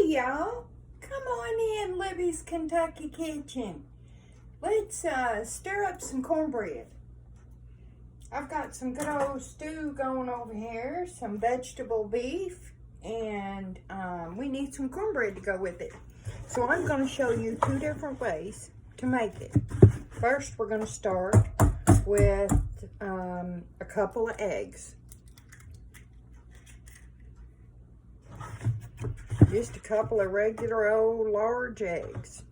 y'all, come on in Libby's Kentucky Kitchen. Let's stir up some cornbread. I've got some good old stew going over here, some vegetable beef, and we need some cornbread to go with it. So I'm going to show you two different ways to make it. First, we're going to start with a couple of eggs. Just a couple of regular old large eggs.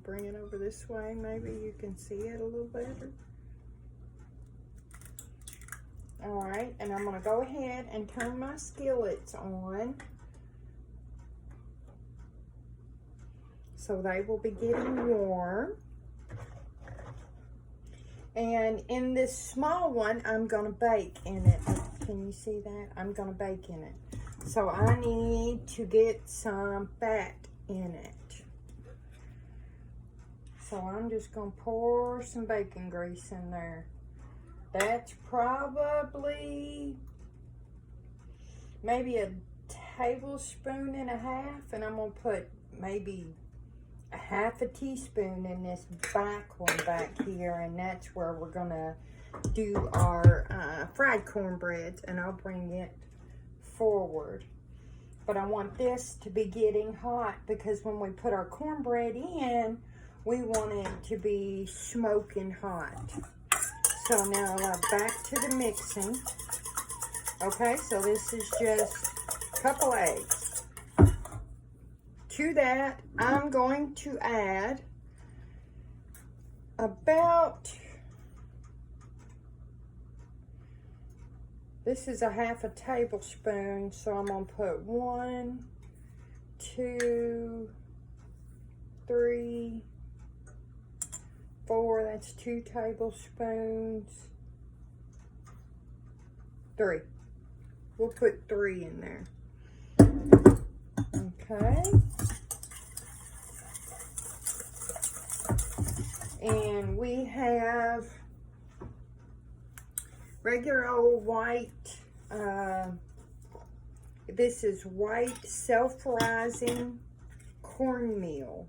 Bring it over this way, maybe you can see it a little better. Alright, and I'm going to go ahead and turn my skillets on, so they will be getting warm. And in this small one, I'm going to bake in it. Can you see that? I'm going to bake in it. So I need to get some fat in it. So I'm just going to pour some bacon grease in there. That's probably maybe a tablespoon and a half. And I'm going to put maybe a half a teaspoon in this back one back here. And that's where we're going to do our fried cornbread. And I'll bring it forward. But I want this to be getting hot, because when we put our cornbread in, we want it to be smoking hot. So now back to the mixing. Okay, so this is just a couple eggs. To that, I'm going to add about, this is a half a tablespoon, so I'm going to put 1, 2, 3, 4, that's 2 tablespoons. 3. We'll put 3 in there. Okay. And we have regular old white, this is white self-rising cornmeal.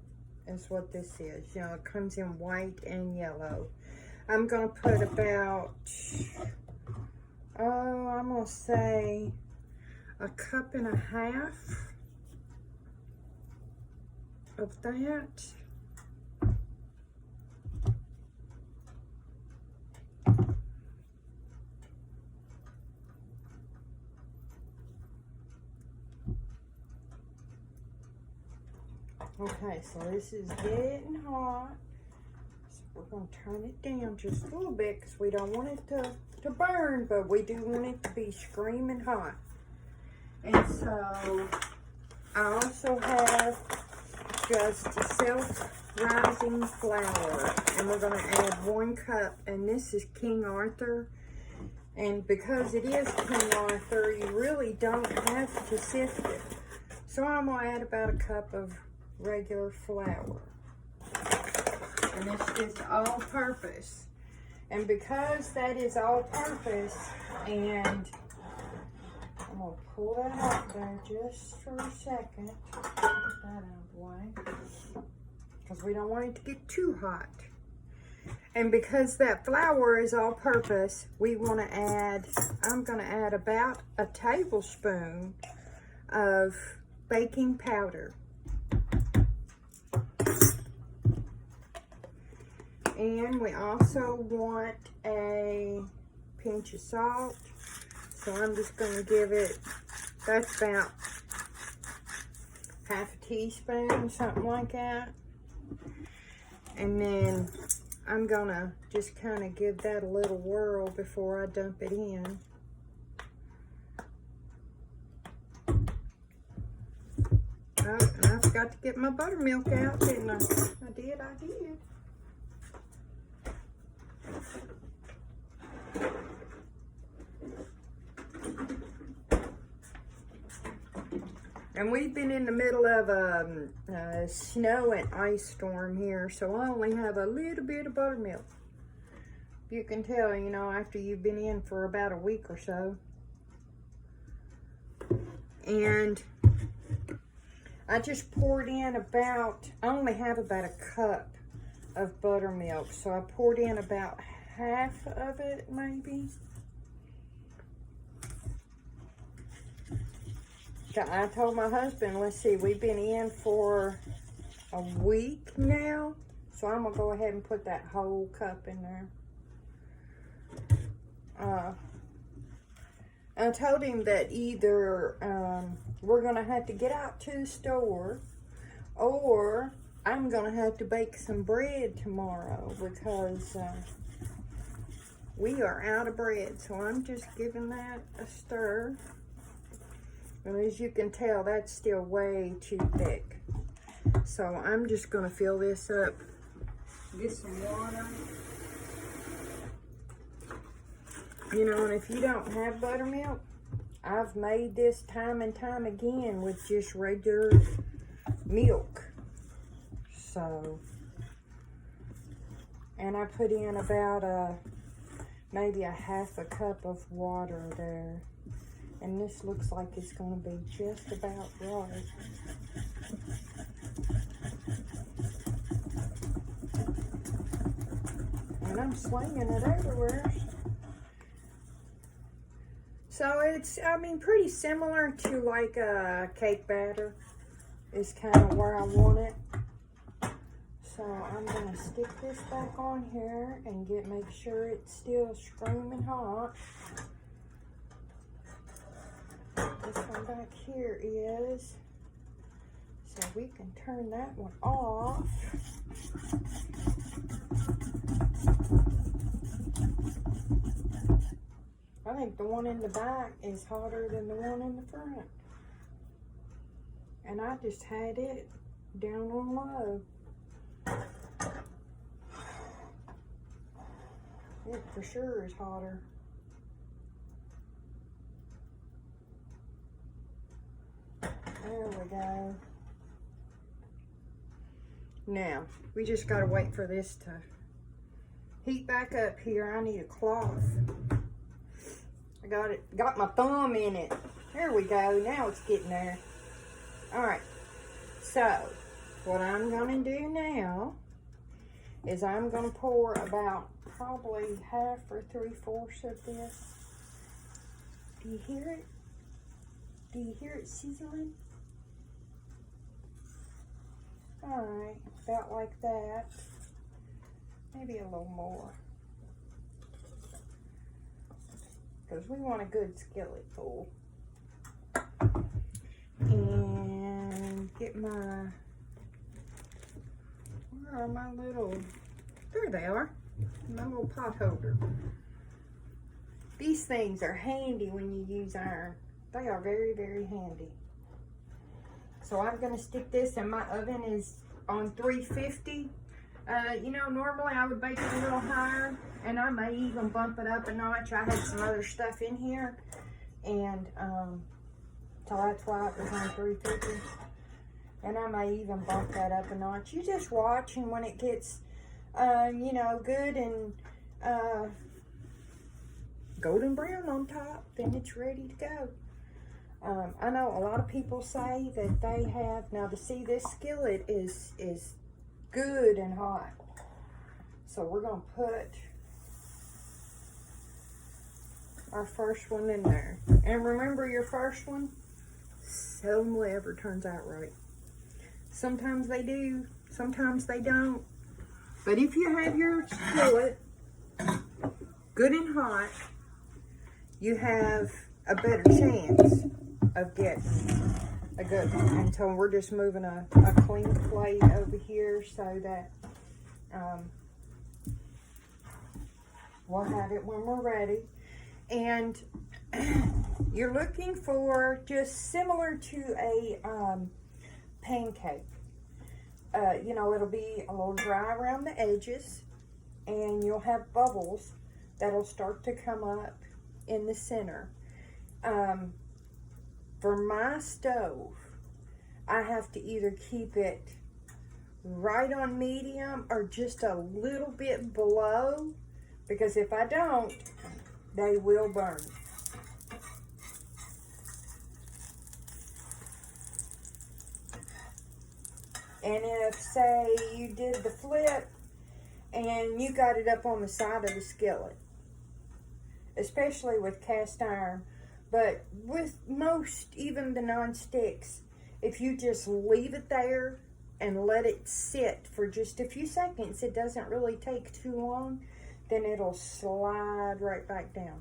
Is what this is. You know, it comes in white and yellow. I'm going to put about, I'm going to say a cup and a half of that. Okay, so this is getting hot. So we're going to turn it down just a little bit, because we don't want it to burn, but we do want it to be screaming hot. And so I also have just a self-rising flour, and we're going to add 1 cup, and this is King Arthur. And because it is King Arthur, you really don't have to sift it. So I'm going to add about a cup of regular flour, and it's just all purpose. And because that is all purpose, and I'm gonna pull that out there just for a second, get that out of the way, because we don't want it to get too hot. And because that flour is all purpose, we want to add, I'm going to add about a tablespoon of baking powder. And we also want a pinch of salt. So I'm just going to give it, that's about half a teaspoon, something like that. And then I'm going to just kind of give that a little whirl before I dump it in. Oh, and I forgot to get my buttermilk out, didn't I? I did. And we've been in the middle of a snow and ice storm here, so I only have a little bit of buttermilk. You can tell, you know, after you've been in for about a week or so. And I just poured in about, I only have about a cup of buttermilk, so I poured in about half of it, maybe. I told my husband, let's see, we've been in for a week now, so I'm gonna go ahead and put that whole cup in there. I told him that either we're gonna have to get out to the store, or I'm gonna have to bake some bread tomorrow, because we are out of bread. So I'm just giving that a stir. And as you can tell, that's still way too thick. So I'm just gonna fill this up, get some water. You know, and if you don't have buttermilk, I've made this time and time again with just regular milk. So, and I put in about maybe a half a cup of water there. And this looks like it's going to be just about right. And I'm slinging it everywhere. So it's, I mean, pretty similar to like a cake batter is kind of where I want it. So I'm going to stick this back on here and make sure it's still screaming hot. This one back here is, so we can turn that one off. I think the one in the back is hotter than the one in the front. And I just had it down on low. It for sure is hotter. There we go. Now, we just gotta wait for this to heat back up here. I need a cloth. I got my thumb in it. There we go. Now it's getting there. All right. So, what I'm gonna do now is I'm gonna pour about probably half or 3/4 of this. Do you hear it? Do you hear it sizzling? All right, about like that. Maybe a little more. Because we want a good skillet full. And get my, where are my little, there they are, my little pot holder. These things are handy when you use iron. They are very, very handy. So I'm going to stick this, and my oven is on 350. You know, normally I would bake it a little higher, and I may even bump it up a notch. I had some other stuff in here, and so that's why it was on 350. And I may even bump that up a notch. You just watch, and when it gets, you know, good and golden brown on top, then it's ready to go. I know a lot of people say that they have, now to see this skillet is good and hot. So we're going to put our first one in there. And remember your first one, seldom ever turns out right. Sometimes they do, sometimes they don't. But if you have your skillet good and hot, you have a better chance of getting a good one. And so we're just moving a clean plate over here so that we'll have it when we're ready. And you're looking for just similar to a pancake. You know, it'll be a little dry around the edges, and you'll have bubbles that'll start to come up in the center. For my stove, I have to either keep it right on medium or just a little bit below, because if I don't, they will burn. And if, say, you did the flip and you got it up on the side of the skillet, especially with cast iron, but with most, even the non-sticks, if you just leave it there and let it sit for just a few seconds, it doesn't really take too long, then it'll slide right back down.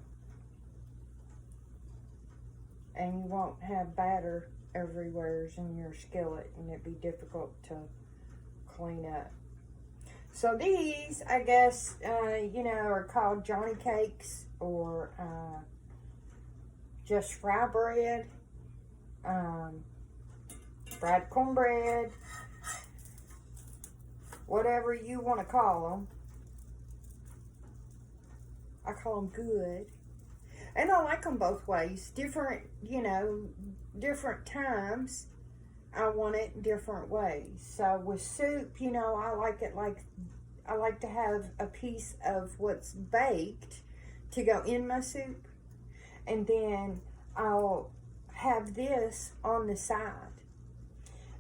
And you won't have batter everywhere in your skillet, and it'd be difficult to clean up. So these, I guess, you know, are called Johnny cakes, or just fry bread, fried cornbread, whatever you want to call them. I call them good. And I like them both ways. Different, you know, different times, I want it in different ways. So with soup, you know, I like it like, I like to have a piece of what's baked to go in my soup. And then I'll have this on the side.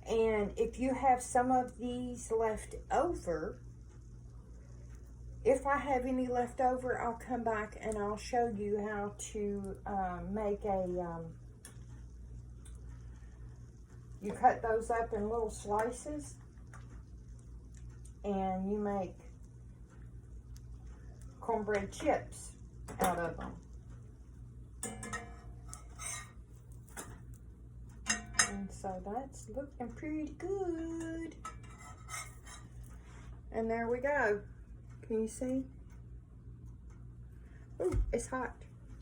And if you have some of these left over, if I have any left over, I'll come back and I'll show you how to make a, you cut those up in little slices and you make cornbread chips out of them. And so that's looking pretty good. And there we go. Can you see? Oh, it's hot.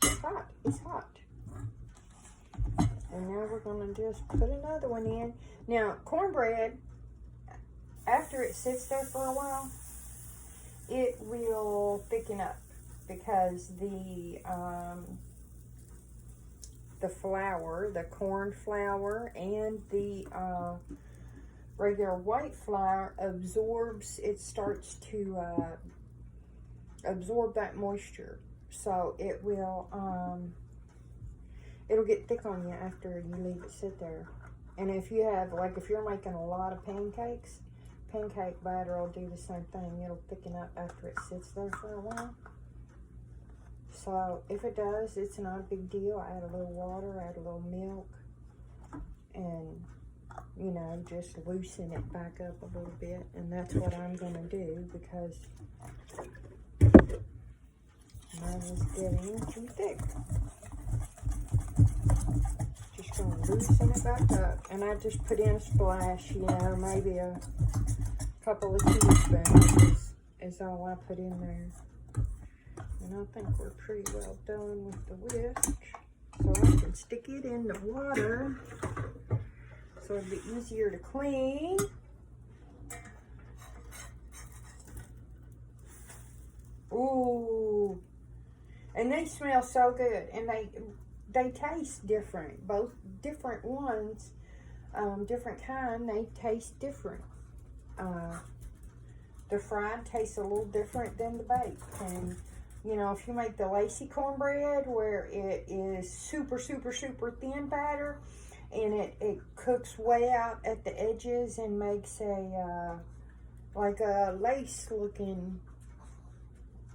It's hot. It's hot. And now we're going to just put another one in. Now, cornbread, after it sits there for a while, it will thicken up because the flour, the corn flour, and the regular white flour absorbs, it starts to absorb that moisture. So it will, it'll get thick on you after you leave it sit there. And if you have, like if you're making a lot of pancakes, pancake batter will do the same thing. It'll thicken up after it sits there for a while. So if it does, it's not a big deal. Add a little water, add a little milk, and you know, just loosen it back up a little bit. And that's what I'm gonna do because mine is getting too thick. Just gonna loosen it back up. And I just put in a splash, you know, maybe a couple of teaspoons is all I put in there. And I think we're pretty well done with the whisk. So I can stick it in the water so it'll be easier to clean. Ooh. And they smell so good. And they taste different. Both different ones, different kind, they taste different. The fried tastes a little different than the baked. And you know, if you make the lacy cornbread where it is super, super, super thin batter and it cooks way out at the edges and makes a, like a lace looking,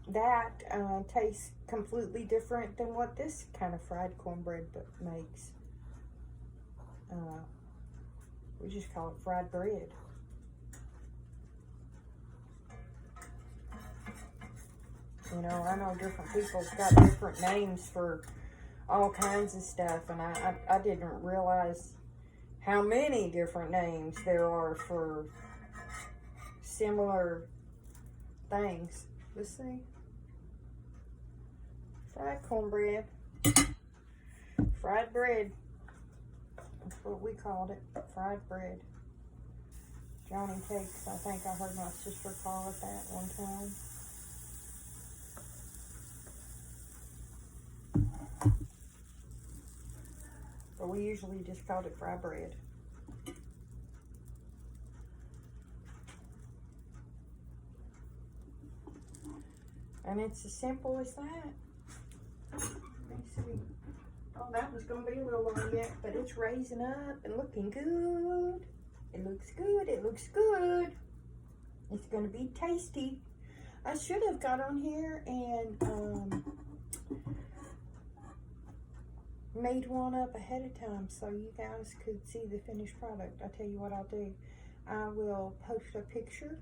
that tastes completely different than what this kind of fried cornbread makes. We just call it fried bread. You know, I know different people's got different names for all kinds of stuff, and I didn't realize how many different names there are for similar things. Let's see. Fried cornbread. Fried bread. That's what we called it. Fried bread. Johnny cakes. I think I heard my sister call it that one time. But we usually just called it fried bread. And it's as simple as that. Let me see. Oh, that one's going to be a little long yet, but it's raising up and looking good. It looks good. It looks good. It's going to be tasty. I should have got on here and made one up ahead of time so you guys could see the finished product. I tell you what I'll do. I will post a picture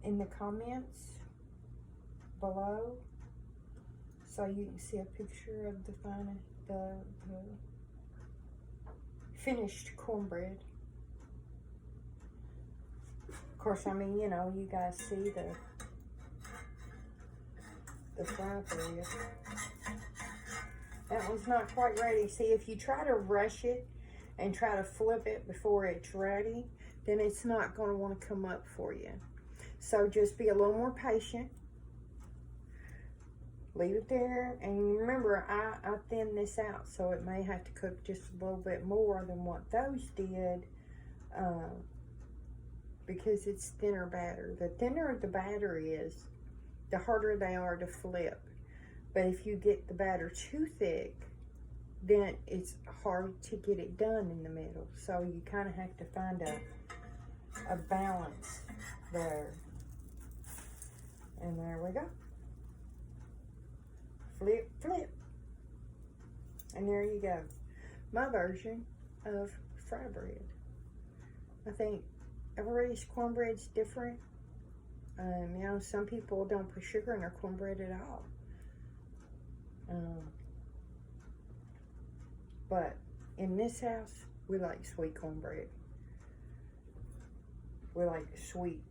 in the comments below so you can see a picture of the finished cornbread. Of course, I mean, you know, you guys see the fry bread. That one's not quite ready. See, if you try to rush it and try to flip it before it's ready, then it's not going to want to come up for you. So just be a little more patient. Leave it there. And remember, I thinned this out, so it may have to cook just a little bit more than what those did because it's thinner batter. The thinner the batter is, the harder they are to flip. But if you get the batter too thick, then it's hard to get it done in the middle. So you kind of have to find a balance there. And there we go. Flip, flip. And there you go. My version of fry bread. I think everybody's cornbread's different. You know, some people don't put sugar in their cornbread at all. But in this house, we like sweet cornbread. We like sweet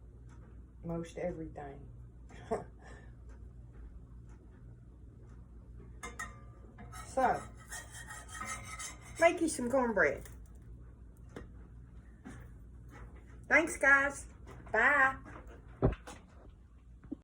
most everything. So, make you some cornbread. Thanks, guys. Bye.